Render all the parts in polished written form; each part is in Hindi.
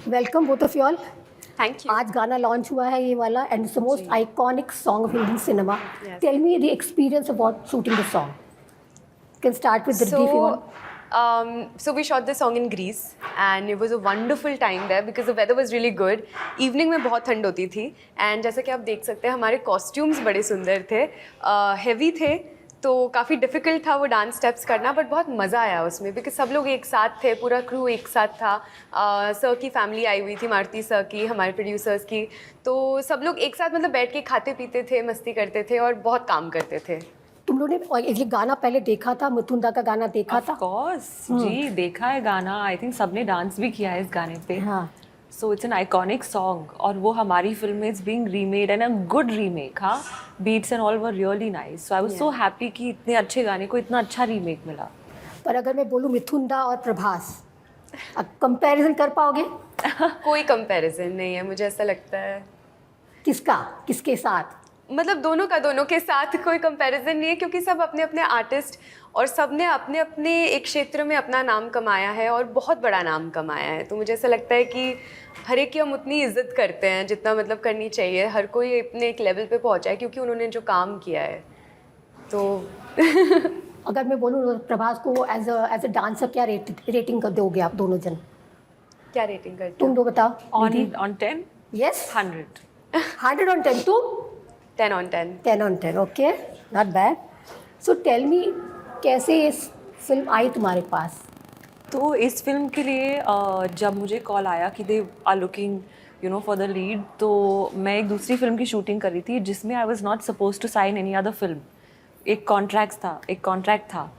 Welcome both of you all. Thank you. आज गाना लॉन्च हुआ है ये वाला and it's the most iconic song of Indian cinema. Yes. Tell me the experience about shooting the song. Can start with the brief you want. So we shot this song in Greece and it was a wonderful time there because the weather was really good. Evening में बहुत ठंड होती थी and जैसा कि आप देख सकते हैं हमारे costumes बड़े सुंदर थे, heavy थे, तो काफ़ी डिफ़िकल्ट था वो डांस स्टेप्स करना, बट बहुत मज़ा आया उसमें बिकॉज सब लोग एक साथ थे, पूरा क्रू एक साथ था। सर की फैमिली आई हुई थी, मारुति सर की, हमारे प्रोड्यूसर्स की, तो सब लोग एक साथ मतलब बैठ के खाते पीते थे, मस्ती करते थे और बहुत काम करते थे। तुम लोगों ने ये गाना पहले देखा था, मिथुन दा का गाना देखा था? ऑफ कोर्स जी, देखा है गाना। आई थिंक सबने डांस भी किया है इस गाने पे। हाँ। So it's an iconic song और वो हमारी फिल्म में it's being remade and a good remake. हाँ, beats and all were really nice. So I was so happy कि इतने अच्छे गाने को इतना अच्छा रीमेक मिला। पर अगर मैं बोलूँ मिथुन दा और प्रभास, अब कंपैरिजन कर पाओगे? कोई कंपैरिजन नहीं है, मुझे ऐसा लगता है। किसका किसके साथ? मतलब दोनों का दोनों के साथ कोई कंपैरिजन नहीं है क्योंकि सब अपने अपने आर्टिस्ट और सब ने अपने अपने एक क्षेत्र में अपना नाम कमाया है और बहुत बड़ा नाम कमाया है। तो मुझे ऐसा लगता है कि हर एक की हम उतनी इज्जत करते हैं जितना मतलब करनी चाहिए। हर कोई अपने एक लेवल पे पहुंचा है क्योंकि उन्होंने जो काम किया है। तो अगर मैं बोलूँ प्रभास को एज अ डांसर क्या रेटिंग कर दोगे आप दोनों जन? क्या रेटिंग करते तुम दो बताओ। ऑन 10? यस, 100। 100 on 10. तुम? 10 on 10। 10 on 10, okay, not bad. So tell me, कैसे ये फिल्म आई तुम्हारे पास? तो इस फिल्म के लिए जब मुझे कॉल आया कि they are looking for the lead, तो मैं एक दूसरी फिल्म की शूटिंग कर रही थी जिसमें I was not suppose to sign any other film. एक कॉन्ट्रैक्ट था।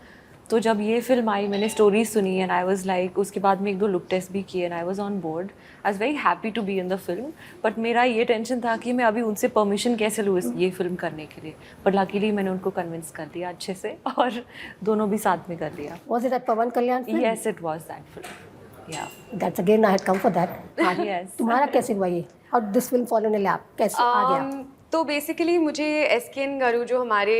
तो जब ये फिल्म आई, मैंने स्टोरी सुनी एंड आई वाज लाइक, उसके बाद में एक दो लुक टेस्ट भी किए and I was on board. I was very happy to be in the film, but मेरा ये टेंशन था कि मैं अभी उनसे परमिशन कैसे लूँ ये फिल्म करने के लिए। बट लकीली मैंने उनको कन्विंस कर दिया अच्छे से और दोनों भी साथ में कर लिया। Was it that Pawan Kalyan film? Yes, it was that film. Yeah. That's again I had come for that. Yes. तुम्हारा कैसे हुआ ये? How did this film fall in your lap? कैसे आ गया? तो बेसिकली मुझे SKN गारू जो हमारे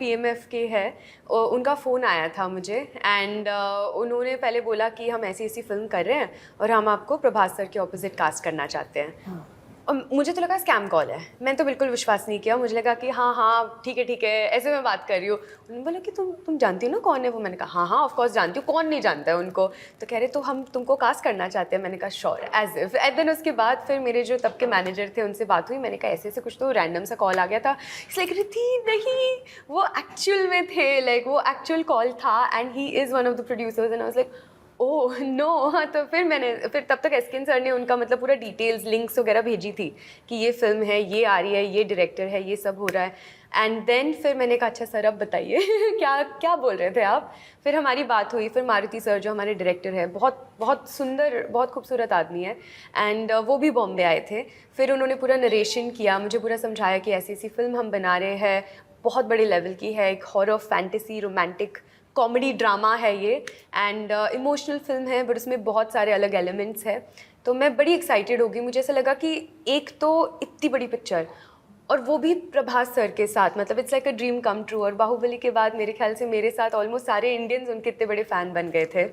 PMF के हैं, उनका फ़ोन आया था मुझे एंड उन्होंने पहले बोला कि हम ऐसी ऐसी फिल्म कर रहे हैं और हम आपको प्रभास सर के ऑपोजिट कास्ट करना चाहते हैं। और मुझे तो लगा स्कैम कॉल है, मैंने तो बिल्कुल विश्वास नहीं किया। मुझे लगा कि हाँ ठीक है ऐसे मैं बात कर रही हूँ। उन्होंने बोला कि तुम जानती हो ना कौन है वो? मैंने कहा हाँ ऑफ कोर्स जानती हूँ, कौन नहीं जानता है उनको। तो कह रहे तो हम तुमको कास्ट करना चाहते हैं। मैंने कहा sure, as if. And then उसके बाद फिर मेरे जो तब के मैनेजर थे उनसे बात हुई। मैंने कहा ऐसे ऐसे कुछ तो रैंडम सा कॉल आ गया था। इसलिए कह रही थी नहीं वो एक्चुअल में थे, लाइक वो एक्चुअल कॉल था and he is one of the producers and I was like oh no. तो फिर तब तक SKN सर ने उनका मतलब पूरा डिटेल्स लिंक्स वगैरह भेजी थी कि ये फिल्म है, ये आ रही है, ये डायरेक्टर है, ये सब हो रहा है। एंड देन फिर मैंने कहा अच्छा सर अब बताइए क्या बोल रहे थे आप? फिर हमारी बात हुई। फिर मारुति सर जो हमारे डायरेक्टर है, बहुत सुंदर, बहुत खूबसूरत आदमी है एंड वो भी बॉम्बे आए थे। फिर उन्होंने पूरा नरेशन किया, मुझे पूरा समझाया कि ऐसी ऐसी फिल्म हम बना रहे हैं, बहुत बड़े लेवल की है, एक horror, fantasy, romantic, comedy drama है ये एंड इमोशनल फिल्म है, बट उसमें बहुत सारे अलग एलिमेंट्स हैं। तो मैं बड़ी एक्साइटेड हो गई। मुझे ऐसा लगा कि एक तो इतनी बड़ी पिक्चर और वो भी प्रभास सर के साथ, मतलब it's like a dream come true. और बाहुबली के बाद मेरे ख्याल से मेरे साथ ऑलमोस्ट सारे इंडियंस उनके इतने बड़े फ़ैन बन गए थे।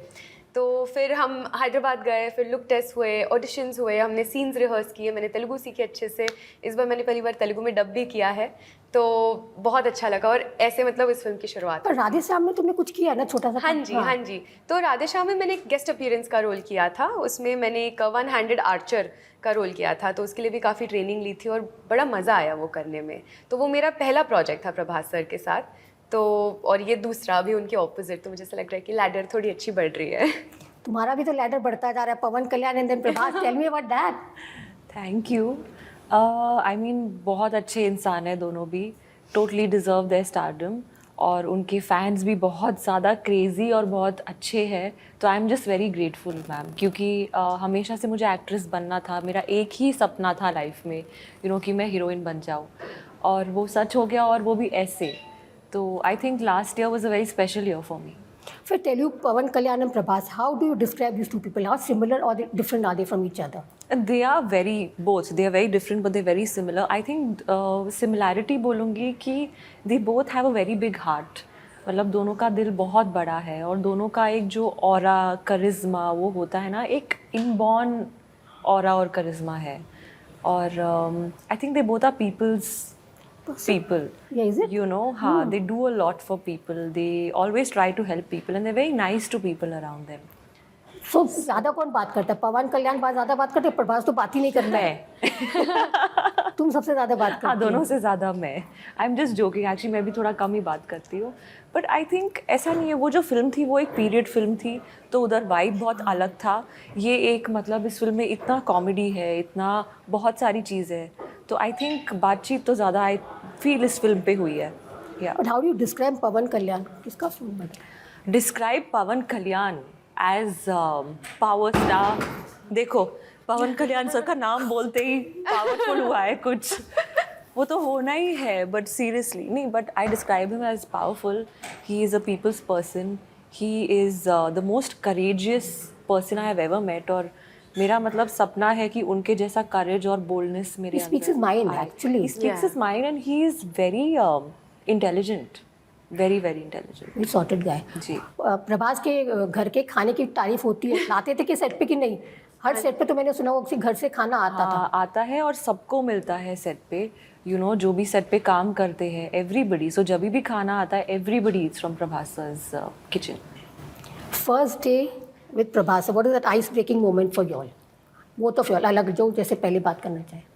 तो फिर हम हैदराबाद गए, फिर लुक टेस्ट हुए, ऑडिशंस हुए, हमने सीन्स रिहर्स किए, मैंने तेलुगु सीखी अच्छे से। इस बार मैंने पहली बार तेलुगु में डब भी किया है, तो बहुत अच्छा लगा। और ऐसे मतलब इस फिल्म की शुरुआत। पर राधे श्याम में तुमने कुछ किया ना छोटा सा? हाँ जी। तो राधे श्याम में मैंने एक गेस्ट अपीयरेंस का रोल किया था। उसमें मैंने एक वन हैंडेड आर्चर का रोल किया था, तो उसके लिए भी काफ़ी ट्रेनिंग ली थी और बड़ा मज़ा आया वो करने में। तो वो मेरा पहला प्रोजेक्ट था प्रभास सर के साथ। तो और ये दूसरा भी उनके ऑपोजिट। तो मुझे ऐसा लग रहा है कि लैडर थोड़ी अच्छी बढ़ रही है। तुम्हारा भी तो लैडर बढ़ता जा रहा है, Pawan Kalyan and then Prabhas. Tell me about that. Thank you. I mean बहुत अच्छे इंसान हैं दोनों भी, टोटली डिज़र्व देयर स्टारडम और उनके फैंस भी बहुत ज़्यादा क्रेज़ी और बहुत अच्छे हैं। तो I am just very grateful ma'am, क्योंकि हमेशा से मुझे एक्ट्रेस बनना था। मेरा एक ही सपना था लाइफ में कि मैं हीरोइन बन जाऊँ, और वो सच हो गया, और वो भी ऐसे। तो I think last year was a very special year for me. फिर Telugu Pawan Kalyan and Prabhas, how do you describe these two people? How similar or different are they from each other? They are very different but they're very similar. I think similarity बोलूँगी कि they both have a very big heart. मतलब दोनों का दिल बहुत बड़ा है और दोनों का एक जो ऑरा, करिश्मा वो होता है ना, एक इनबॉर्न ऑरा और करिश्मा है, और I think they both are peoples people. Yeah, is it? You know, they do a lot for people. They always try to help people, and they're very nice to people around them. So ज़्यादा कौन बात करता है? पवन कल्याण ज़्यादा बात करते हैं, प्रभास तो बात ही नहीं करता है। तुम सबसे ज़्यादा बात करती हाँ, हो। दोनों से ज़्यादा मैं। I am just joking, actually मैं भी थोड़ा कम ही बात करती हूँ, बट आई थिंक ऐसा नहीं है। वो जो फिल्म थी वो एक पीरियड फिल्म थी, तो उधर वाइब बहुत अलग था। ये एक मतलब इस फिल्म में इतना कॉमेडी है, इतना बहुत सारी चीज़ है, तो आई थिंक बातचीत तो ज़्यादा आई फील इस फिल्म पे हुई है। या But how do you describe पवन कल्याण? किसका फिल्म बना? डिस्क्राइब पवन कल्याण एज पावर स्टार। देखो, पवन कल्याण सर का नाम बोलते ही पावरफुल हुआ है कुछ, वो तो होना ही है, बट सीरियसली नहीं, but I describe him as powerful. He is a peoples person, he is the most courageous person I have ever met, और मेरा मतलब सपना है कि उनके जैसा करेज और बोल्डनेस मेरे He speaks his mind, actually. He speaks his mind, and he is very intelligent, very very intelligent. Very sorted guy. जी। प्रभास के घर के खाने की तारीफ होती है, लाते थे कि सेट पे कि नहीं? हर सेट पे तो मैंने सुना वो किसी घर से खाना आता था। हाँ, आता है, और सबको मिलता है सेट पे। यू नो, जो भी सेट पे काम करते हैं, एवरीबडी, सो जब भी खाना आता है, everybody it's from Prabhas kitchen. First day with Prabhas, what is that ice breaking moment for you all? Both of you all, अलग जो जैसे पहले बात करना चाहे।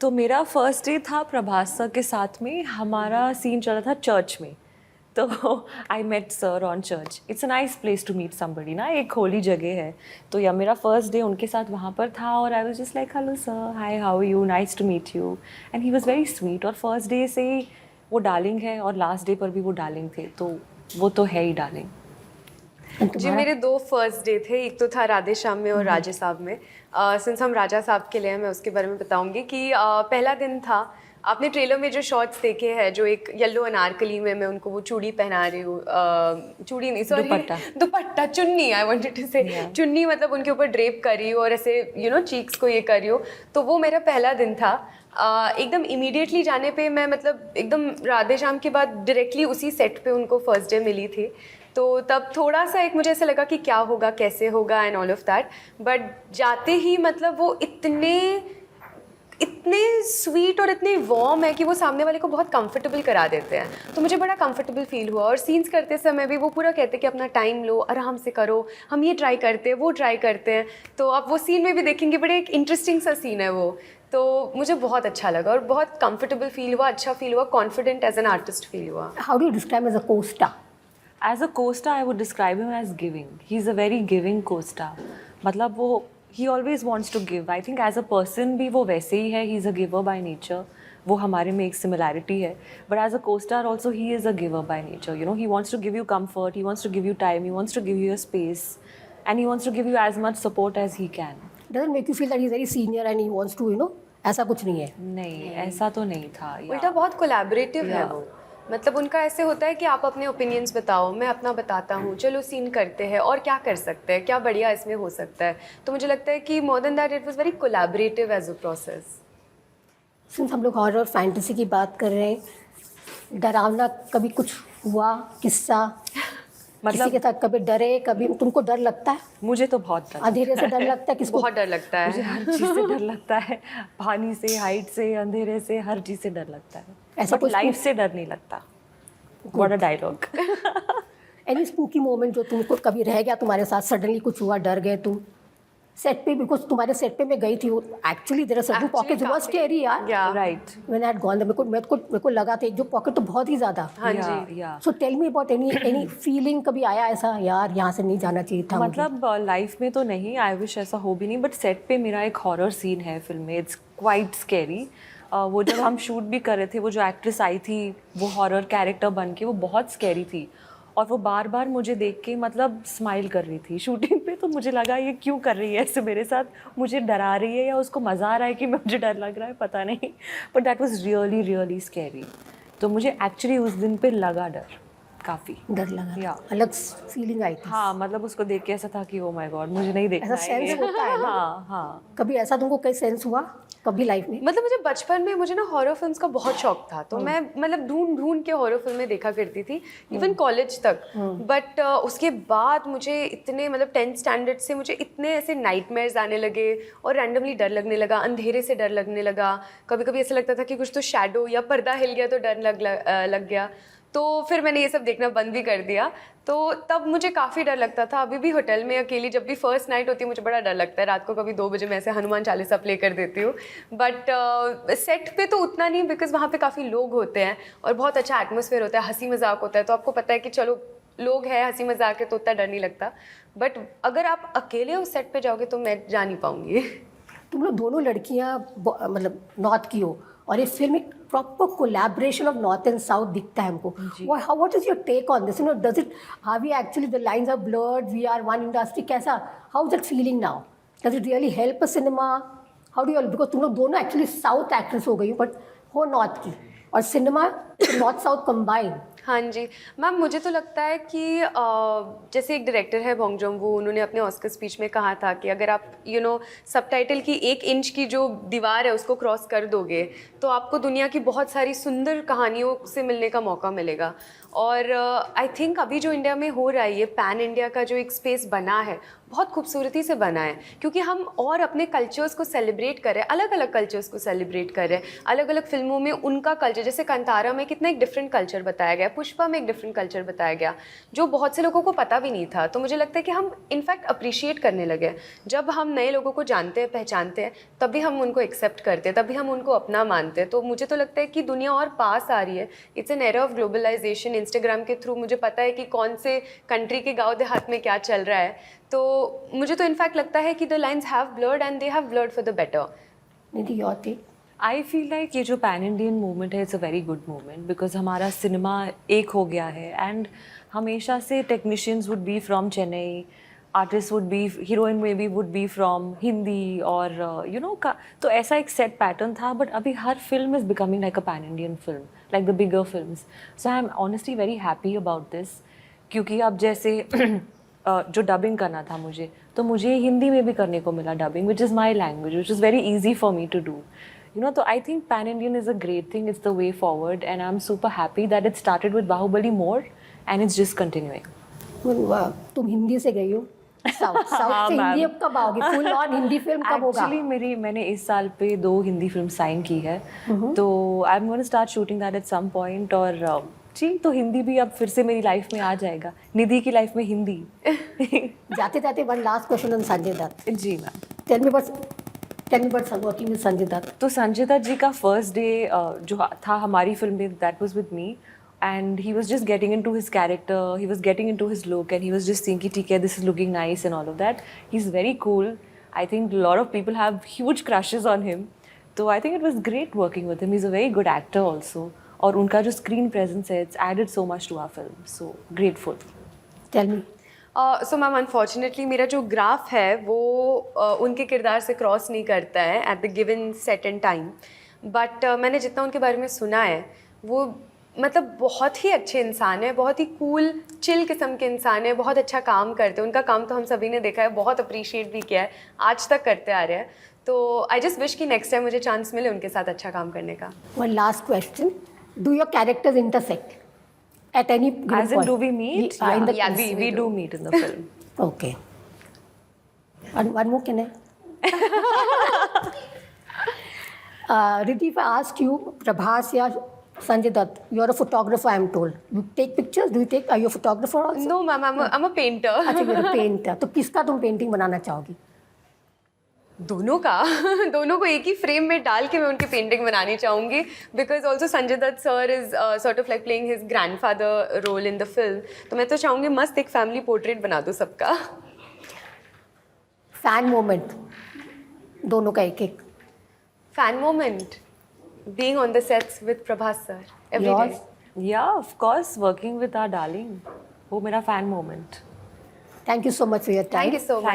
तो मेरा फर्स्ट डे था प्रभास सर के साथ में, हमारा सीन चला था चर्च में, तो I met sir on church. It's a nice place to meet somebody ना, एक होली जगह है, तो या मेरा फर्स्ट डे उनके साथ वहाँ पर था, और I was just like hello sir, hi, how are you, nice to meet you, and he was very sweet. और फर्स्ट डे से ही वो डार्लिंग है, और लास्ट डे पर भी वो डार्लिंग थे, तो वो तो है ही डार्लिंग। जी, मेरे 2 फर्स्ट डे थे, एक तो था राधे श्याम में और राजा साहब में। सिंस हम राजा साहब के लिए हैं, मैं उसके बारे में बताऊंगी कि पहला दिन था, आपने ट्रेलर में जो शॉट्स देखे हैं, जो एक येलो अनारकली में मैं उनको वो चूड़ी पहना रही हूँ, चूड़ी नहीं, सॉरी, दुपट्टा, चुन्नी, आई वांटेड टू से, चुन्नी मतलब उनके ऊपर ड्रेप कर रही हूँ और ऐसे चीक्स को ये कर रही हूँ, तो वो मेरा पहला दिन था। एकदम इमीडिएटली जाने पे मैं मतलब एकदम राधे श्याम के बाद डायरेक्टली उसी सेट पे उनको फर्स्ट डे मिली थी, तो तब थोड़ा सा एक मुझे ऐसा लगा कि क्या होगा, कैसे होगा and all of that, but जाते ही मतलब वो इतने स्वीट और इतने वार्म है कि वो सामने वाले को बहुत कंफर्टेबल करा देते हैं, तो मुझे बड़ा कंफर्टेबल फील हुआ। और सीन्स करते समय भी वो पूरा कहते हैं कि अपना टाइम लो, आराम से करो, हम ये ट्राई करते हैं, वो ट्राई करते हैं, तो आप वो सीन में भी देखेंगे, बड़े एक इंटरेस्टिंग सा सीन है वो, तो मुझे बहुत अच्छा लगा और बहुत कंफर्टेबल फील हुआ, अच्छा फील हुआ, confident as an artist feel हुआ। How do you describe as a co-star? As a co-star, I would describe him as giving. He's a very giving co-star. मतलब वो he always wants to give. I think as a person भी वो वैसे ही है. He's a giver by nature. वो हमारे में एक similarity है. But as a co-star also he is a giver by nature. You know, he wants to give you comfort. He wants to give you time. He wants to give you a space, and he wants to give you as much support as he can. Doesn't make you feel that he's very senior and he wants to, ऐसा कुछ नहीं है? नहीं, ऐसा तो नहीं था। उल्टा बहुत कोलैबोरेटिव है वो, मतलब उनका ऐसे होता है कि आप अपने ओपिनियंस बताओ, मैं अपना बताता हूँ, चलो सीन करते हैं और क्या कर सकते हैं, क्या बढ़िया इसमें हो सकता है, तो मुझे लगता है कि more than that it was very collaborative as a process. Since हम लोग हॉरर फैंटेसी की बात कर रहे हैं, डरावना कभी कुछ हुआ किस्सा? मतलब किसी के साथ कभी डरे, कभी तुमको डर लगता है? मुझे तो बहुत डर, अंधेरे से डर लगता है? किसको बहुत डर लगता है? मुझे हर चीज़ से डर लगता है, पानी से, हाइट से, अंधेरे से, हर चीज़ से डर लगता है। ऐसा कुछ लाइफ से डर नहीं लगता। What a dialogue. Any spooky moment जो तुमको कभी रह गया तुम्हारे साथ, सडनली कुछ हुआ, डर गए तुम सेट पे? बिकॉज तुम्हारे सेट पे मैं गई थी, actually there are certain pockets was scary यार, right, when I had gone there, मेरे को लगा था एक जो पॉकेट तो बहुत ही ज़्यादा। हाँ जी। So tell me about any feeling, कभी आया ऐसा यार यहाँ से नहीं जाना चाहिए था? मतलब लाइफ में तो नहीं, आई विश ऐसा हो भी नहीं, बट सेट पे मेरा एक हॉरर सीन है फिल्म में, इट्स क्वाइट स्कैरी। वो जब हम शूट भी कर रहे थे, वो जो एक्ट्रेस आई थी वो हॉरर कैरेक्टर बन के, वो बहुत स्कैरी थी, और वो बार बार मुझे देख के मतलब स्माइल कर रही थी शूटिंग पे, तो मुझे लगा ये क्यों कर रही है ऐसे मेरे साथ, मुझे डरा रही है या उसको मज़ा आ रहा है कि मुझे डर लग रहा है, पता नहीं, but that was really really scary. तो मुझे एक्चुअली उस दिन पे लगा डर, काफ़ी। डर लगा Yeah. था, अलग फीलिंग आई थी। हाँ, मतलब उसको देख के ऐसा था कि ओ माय गॉड मुझे नहीं देखना ऐसा है ये। सेंस होता है ना? हाँ हाँ। कभी ऐसा तुमको कहीं सेंस हुआ कभी लाइफ में? मतलब मुझे बचपन में मुझे ना हॉरर फिल्म्स का बहुत शौक था, तो मैं मतलब ढूंढ ढूंढ के हॉरर फिल्में देखा करती थी, इवन कॉलेज तक। बट उसके बाद मुझे इतने मतलब 10th स्टैंडर्ड से मुझे इतने ऐसे नाइटमेयर्स आने लगे और रैंडमली डर लगने लगा, अंधेरे से डर लगने लगा। कभी कभी ऐसा लगता था कि कुछ तो शैडो या पर्दा हिल गया तो डर लग गया। तो फिर मैंने ये सब देखना बंद भी कर दिया। तो तब मुझे काफ़ी डर लगता था। अभी भी होटल में अकेली जब भी फर्स्ट नाइट होती है मुझे बड़ा डर लगता है। रात को कभी 2 बजे मैं ऐसे हनुमान चालीसा प्ले कर देती हूँ। बट सेट पे तो उतना नहीं, बिकॉज वहाँ पे काफ़ी लोग होते हैं और बहुत अच्छा एटमोसफेयर होता है, हंसी मजाक होता है, तो आपको पता है कि चलो लोग हैं, हंसी मजाक है, तो उतना डर नहीं लगता। बट अगर आप अकेले उस सेट पे जाओगे तो मैं जा नहीं पाऊँगी। तुम लोग दोनों लड़कियां मतलब नॉर्थ की हो और ये फिल्म एक proper collaboration of north and south दिखता है हमको। What is your take on this? You know, does it how we actually the lines are blurred, we are one industry, कैसा, how is that feeling now? Does it really help a cinema? How do you, because तुम लोग दोनों एक्चुअली साउथ एक्ट्रेस हो गई बट हो नॉर्थ की, और सिनेमा नॉर्थ साउथ कंबाइन। हाँ जी मैम, मुझे तो लगता है कि जैसे एक डायरेक्टर है बॉन्ग जोन-हो, उन्होंने अपने ऑस्कर स्पीच में कहा था कि अगर आप सबटाइटल की 1 इंच की जो दीवार है उसको क्रॉस कर दोगे तो आपको दुनिया की बहुत सारी सुंदर कहानियों से मिलने का मौका मिलेगा। और आई थिंक अभी जो इंडिया में हो रहा है, ये पैन इंडिया का जो एक स्पेस बना है बहुत खूबसूरती से बना है, क्योंकि हम और अपने कल्चर्स को सेलिब्रेट कर रहे हैं, अलग अलग कल्चर्स को सेलिब्रेट कर रहे हैं, अलग अलग फिल्मों में उनका कल्चर, जैसे कंतारा में कितना एक डिफरेंट कल्चर बताया गया, पुष्पा में एक डिफरेंट कल्चर बताया गया जो बहुत से लोगों को पता भी नहीं था। तो मुझे लगता है कि हम इनफैक्ट अप्रिशिएट करने लगे। जब हम नए लोगों को जानते हैं, पहचानते हैं, तभी हम उनको एक्सेप्ट करते हैं, तभी हम उनको अपना मानते हैं। तो मुझे तो लगता है कि दुनिया और पास आ रही है। It's an era of globalisation. Instagram के थ्रू मुझे पता है कि कौन से कंट्री के गाँव देहात में क्या चल रहा है। तो मुझे तो इनफैक्ट लगता है कि the lines have blurred and they have blurred for the better. Nidhi, your take? I feel like ये जो पैन इंडियन मूवमेंट है it's a very good movement, because हमारा सिनेमा एक हो गया है। एंड हमेशा से technicians would be from Chennai, artist would be, heroine में भी वुड बी फ्रॉम हिंदी, और का तो ऐसा एक सेट पैटर्न था। बट अभी हर film is becoming like a pan Indian film, like the bigger films. So I am honestly very happy about this, क्योंकि अब जैसे जो डबिंग करना था तो मुझे हिंदी में भी करने को मिला dubbing, which is my language, which is very easy for me to do, तो I think Pan Indian is a great thing. It's the way forward, and I'm super happy that it started with Bahubali more, and it's just continuing. वाह, तुम हिंदी से गई हो साउथ से हिंदी, अब कब आओगी? फुल ऑन हिंदी फिल्म कब होगा? Actually मैंने इस साल पे 2 हिंदी फिल्म साइन की है, तो I'm going to start shooting that at some point. और जी, तो हिंदी भी अब फिर से मेरी लाइफ में आ जाएगा, निधि की लाइफ में हिंदी। जाते जाते one last question on Sanjay Dutt. जी मैम। टेल मी बस वर्किंग विद संजय दत्त। तो संजय दत्त जी का फर्स्ट डे जो था हमारी फिल्म में, that was with me, and he was just getting into his character, he was getting into his look, and he was just thinking ठीक है, this is looking nice and all of that. He is very cool. I think lot of people have huge crushes on him, तो I think it was great working with him. He is a very good actor also, और उनका जो स्क्रीन प्रेजेंस है, it's added so much to our film, so grateful. Tell me. So ma'am, unfortunately मेरा जो ग्राफ है वो उनके किरदार से क्रॉस नहीं करता है at the given set and time. But मैंने जितना उनके बारे में सुना है, वो मतलब बहुत ही अच्छे इंसान है, बहुत ही कूल चिल किस्म के इंसान है, बहुत अच्छा काम करते हैं। उनका काम तो हम सभी ने देखा है, बहुत अप्रिशिएट भी किया है, आज तक करते आ रहे हैं। तो आई जस्ट विश कि नेक्स्ट टाइम मुझे चांस मिले उनके साथ अच्छा काम करने का। One last question, do your characters intersect at any given As in, point? do we meet? We do meet in the film. Okay. And one more, can I? Riddhi, if I ask you, Prabhas या Sanjay Dutt, you're a photographer, I'm told. You take pictures? Are you a photographer also? No, ma'am, I'm a painter. अच्छा, you're a painter. तो किसका तुम पेंटिंग बनाना चाहोगी? दोनों का दोनों को एक ही फ्रेम में डाल के मैं उनकी पेंटिंग बनानी चाहूँगी, because also Sanjay Dutt sir is sort of like playing his grandfather role in the film. तो मैं तो चाहूँगी मस्त एक फैमिली पोर्ट्रेट बना दो सबका। फैन मोमेंट दोनों का एक एक। Fan moment being on the sets with Prabhas sir every Yours? Day. Yeah, of course, working with our darling, वो मेरा fan moment. Thank you so much for your time. Thank you so much.